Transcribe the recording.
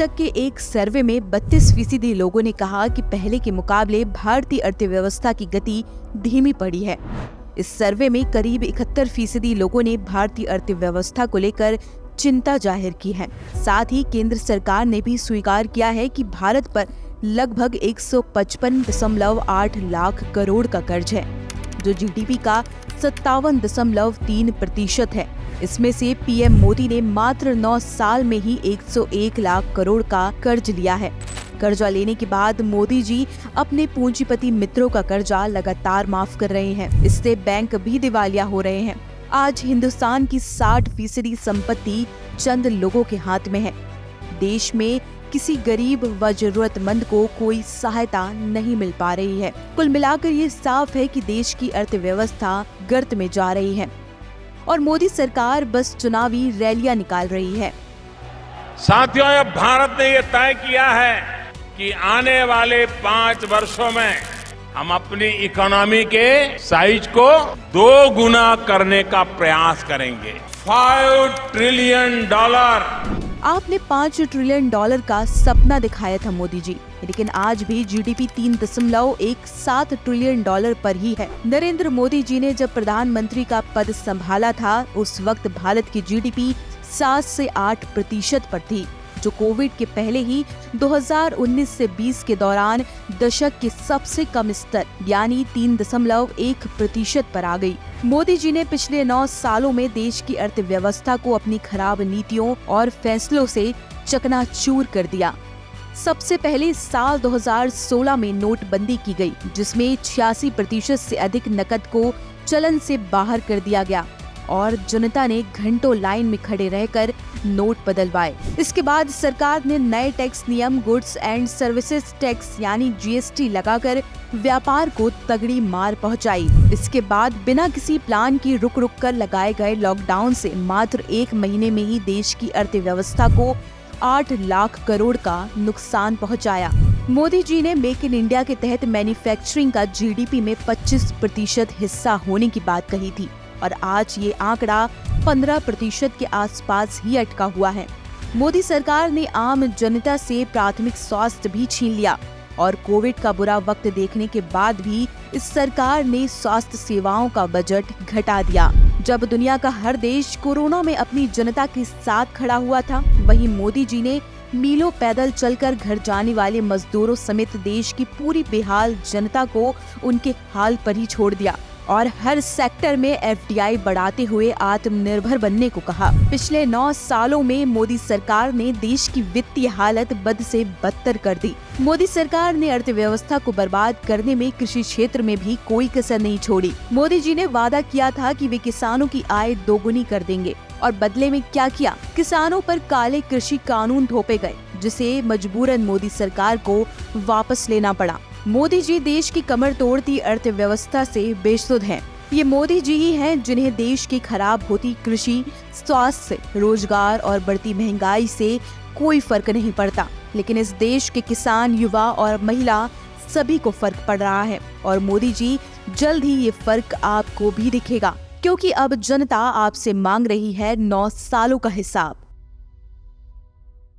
तक के एक सर्वे में 32% लोगों ने कहा कि पहले के मुकाबले भारतीय अर्थव्यवस्था की गति धीमी पड़ी है। इस सर्वे में करीब 71% लोगों ने भारतीय अर्थव्यवस्था को लेकर चिंता जाहिर की है। साथ ही केंद्र सरकार ने भी स्वीकार किया है कि भारत पर लगभग 155.8 लाख करोड़ का कर्ज है, जो जीडीपी का 57.3% है। इसमें से पीएम मोदी ने मात्र 9 साल में ही 101 लाख करोड़ का कर्ज लिया है। कर्जा लेने के बाद मोदी जी अपने पूंजीपति मित्रों का कर्जा लगातार माफ कर रहे हैं। इससे बैंक भी दिवालिया हो रहे हैं। आज हिंदुस्तान की 60% संपत्ति चंद लोगों के हाथ में है। देश में किसी गरीब व जरूरतमंद को कोई सहायता नहीं मिल पा रही है। कुल मिलाकर ये साफ है कि देश की अर्थव्यवस्था गर्त में जा रही है और मोदी सरकार बस चुनावी रैलियां निकाल रही है। साथियों, अब भारत ने ये तय किया है कि आने वाले 5 वर्षों में हम अपनी इकोनॉमी के साइज को 2 गुना करने का प्रयास करेंगे। $5 ट्रिलियन। आपने $5 ट्रिलियन का सपना दिखाया था मोदी जी, लेकिन आज भी जीडीपी $3.17 ट्रिलियन पर ही है। नरेंद्र मोदी जी ने जब प्रधानमंत्री का पद संभाला था, उस वक्त भारत की जीडीपी 7 से 8% पर थी, जो कोविड के पहले ही 2019 से 20 के दौरान दशक के सबसे कम स्तर यानी 3.1% पर आ गई। मोदी जी ने पिछले 9 सालों में देश की अर्थव्यवस्था को अपनी खराब नीतियों और फैसलों से चकनाचूर कर दिया। सबसे पहले साल 2016 में नोटबंदी की गई, जिसमें 86% से अधिक नकद को चलन से बाहर कर दिया गया और जनता ने घंटों लाइन में खड़े रहकर नोट बदलवाए। इसके बाद सरकार ने नए टैक्स नियम गुड्स एंड सर्विसेज टैक्स यानी जीएसटी लगाकर व्यापार को तगड़ी मार पहुंचाई। इसके बाद बिना किसी प्लान की रुक रुक कर लगाए गए लॉकडाउन से मात्र 1 महीने में ही देश की अर्थव्यवस्था को 8 लाख करोड़ का नुकसान पहुंचाया। मोदी जी ने मेक इन इंडिया के तहत मैन्युफैक्चरिंग का जीडीपी में 25% हिस्सा होने की बात कही थी और आज ये आंकड़ा 15% के आसपास ही अटका हुआ है। मोदी सरकार ने आम जनता से प्राथमिक स्वास्थ्य भी छीन लिया और कोविड का बुरा वक्त देखने के बाद भी इस सरकार ने स्वास्थ्य सेवाओं का बजट घटा दिया। जब दुनिया का हर देश कोरोना में अपनी जनता के साथ खड़ा हुआ था, वहीं मोदी जी ने मीलों पैदल चलकर घर जाने वाले मजदूरों समेत देश की पूरी बेहाल जनता को उनके हाल पर ही छोड़ दिया और हर सेक्टर में एफडीआई बढ़ाते हुए आत्मनिर्भर बनने को कहा। पिछले 9 सालों में मोदी सरकार ने देश की वित्तीय हालत बद से बदतर कर दी। मोदी सरकार ने अर्थव्यवस्था को बर्बाद करने में कृषि क्षेत्र में भी कोई कसर नहीं छोड़ी। मोदी जी ने वादा किया था कि वे किसानों की आय दोगुनी कर देंगे और बदले में क्या किया? किसानों पर काले कृषि कानून थोपे गए, जिसे मजबूरन मोदी सरकार को वापस लेना पड़ा। मोदी जी देश की कमर तोड़ती अर्थव्यवस्था से बेसुध हैं। ये मोदी जी ही हैं जिन्हें देश की खराब होती कृषि, स्वास्थ्य, रोजगार और बढ़ती महंगाई से कोई फर्क नहीं पड़ता, लेकिन इस देश के किसान, युवा और महिला सभी को फर्क पड़ रहा है और मोदी जी जल्द ही ये फर्क आपको भी दिखेगा, क्योंकि अब जनता आपसे मांग रही है 9 सालों का हिसाब।